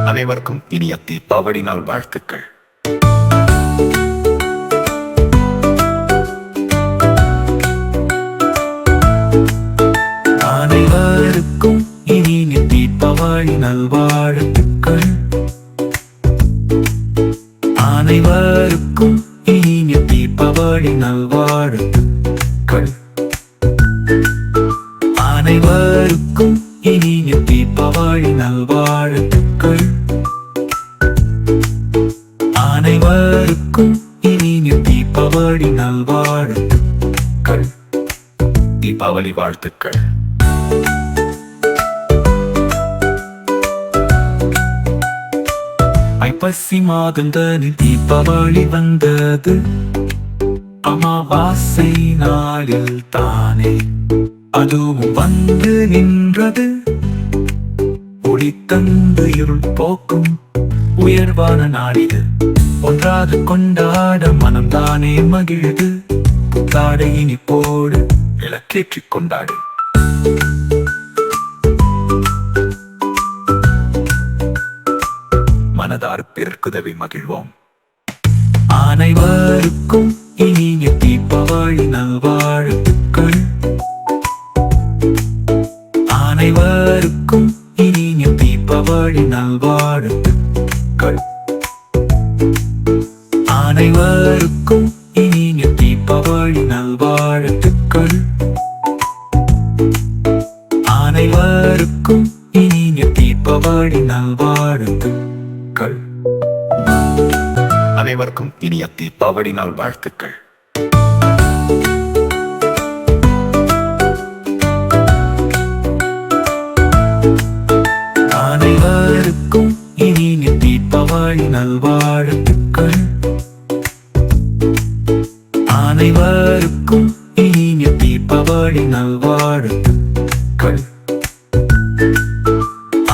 அனைவருக்கும் இனிய தீபாவளி நாள் வாழ்த்துக்கள். அனைவருக்கும் இனிய தீபாவளி நல்வாழ்த்துக்கள். அனைவருக்கும் இனிய தீபாவளி நல்வாழ்த்துக்கள். அனைவருக்கும் இனிய தீபாவளி நல்வாழ்த்துக்கள். அனைவருக்கும் இனிய தீபாவளி நல்வாழ்த்துக்கள். தீபாவளி வாழ்த்துக்கள். ஐப்பசி மாதந்தனில் தீபாவளி வந்தது, அமாவாசை நாளில் தானே அதுவும் வந்து நின்றது. ஒளி தந்து இருள் போக்கும் உயர்வான நாளிது, ஒன்றாக கொண்டாட மனம்தானே மகிழுது. புத்தாடை இனிப்போடு விளக்கேற்றிக் கொண்டாடு. மனதார் பிறர்க்குதவி மகிழ்வோம். அனைவருக்கும் இனிய தீபாவளி நல்வாழ்த்துக்கள். அனைவருக்கும் இனிய தீபாவளி நல்வாழ்த்துக்கள். அனைவருக்கும் இனிய தீபாவளி நல்வாழ்த்துக்கள். அனைவருக்கும் இனிய தீபாவளி நல்வாழ்த்துக்கள். அனைவருக்கும் இனிய தீபாவளி நாள் வாழ்த்துக்கள். அனைவருக்கும் இனிய தீபாவளி நல்வாழ்த்துக்கள். அனைவருக்கும் இனிய தீபாவளி நல்வாழ்த்துக்கள்.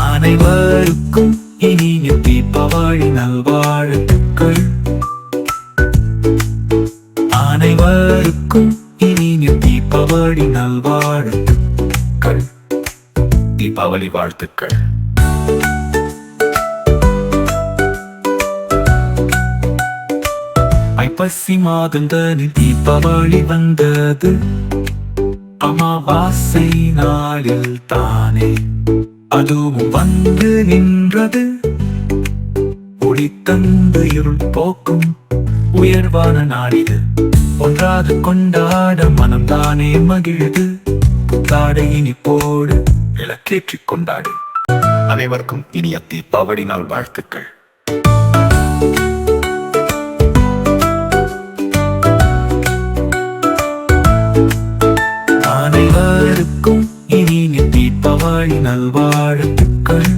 அனைவருக்கும் இனிய தீபாவளி நல்வாழ்த்துக்கள். அனைவருக்கும் இனிய தீபாவளி நல்வாழ்த்துக்கள். தீபாவளி வாழ்த்துக்கள். ஐப்பசி மாதந்தனில் தீபாவளி வந்தது, அமாவாசை நாளில் தானே அதுவும் வந்து நின்றது. ஒளி தந்து இருள் போக்கும் உயர்வான நாளிது, ஒன்றாக கொண்டாட மனம்தானே மகிழுது. புத்தாடை இனிப்போடு விளக்கேற்றிக் கொண்டாடு. அனைவருக்கும் இனிய தீபாவளி நாள் வாழ்த்துக்கள். அனைவருக்கும் இனிய தீபாவளி நல்வாழ்த்துக்கள்.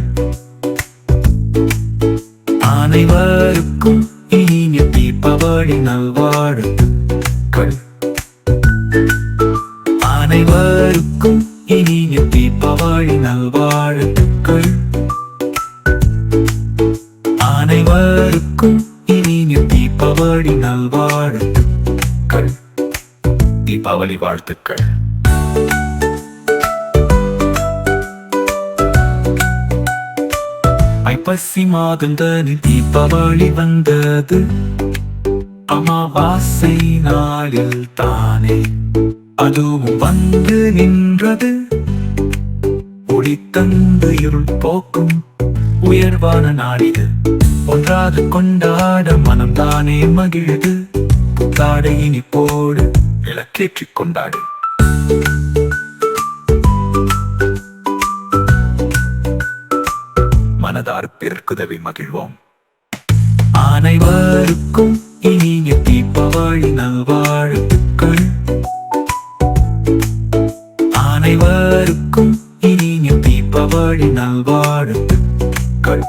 அனைவருக்கும் இனிய தீபாவளி நல்வாழ்த்துக்கள். அனைவருக்கும் இனிய தீபாவளி நல்வாழ்த்துக்கள். அனைவருக்கும் இனிய தீபாவளி நல்வாழ்த்துக்கள். தீபாவளி வாழ்த்துக்கள். ஐப்பசி மாதந்தனில் தீபாவளி வந்தது, அமாவாசை நாளில் தானே அதுவும் வந்து நின்றது. ஒளி தந்து இருள் போக்கும் உயர்வான நாளிது, ஒன்றாக கொண்டாட மனம்தானே மகிழுது. புத்தாடை இனிப்போடு விளக்கேற்றிக் கொண்டாடு. மனதார் பிறர்க்குதவி மகிழ்வோம். அனைவருக்கும் இனிய தீபாவளி நல்வாழ்த்துக்கள். அனைவருக்கும் இனிய தீபாவளி நல்வாழ்த்துக்கள்.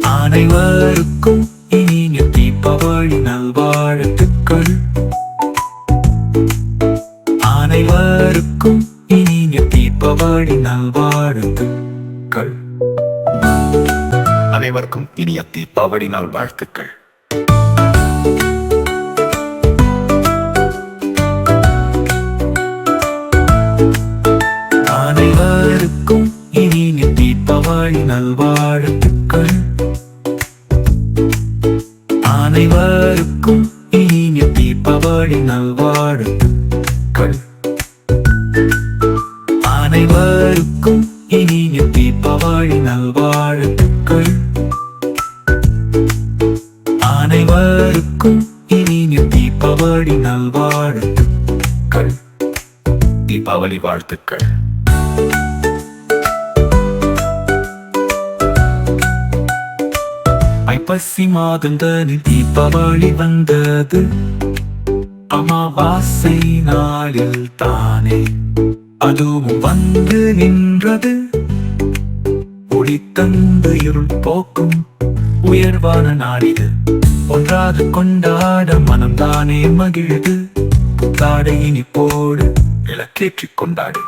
அனைவருக்கும் இனிய தீபாவளி நல்வாழ்த்துக்கள். அனைவருக்கும் இனிய தீபாவளி நல்வாழ்த்துக்கள். அனைவருக்கும் இனிய தீபாவளி நாள் வாழ்த்துக்கள். அனைவருக்கும் இனிய தீபாவளி நல்வாழ்த்துக்கள். அனைவருக்கும் இனிய தீபாவளி நல்வாழ்த்துக்கள். அனைவருக்கும் இனிய தீபாவளி நல்வாழ்த்துக்கள். அனைவருக்கும் இனிய தீபாவளி நல்வாழ்த்துக்கள். தீபாவளி வாழ்த்துக்கள். ஐப்பசி மாதந்தனில் தீபாவளி வந்தது. அமாவாசை நாளில் தானே அதுவும் வந்து நின்றது. ஒளி தந்து இருள் போக்கும் உயர்வான நாடிது. ஒன்றாக கொண்டாட மனம்தானே மகிழுது. புத்தாடை இனிப்போடு விளக்கேற்றிக் கொண்டாடு.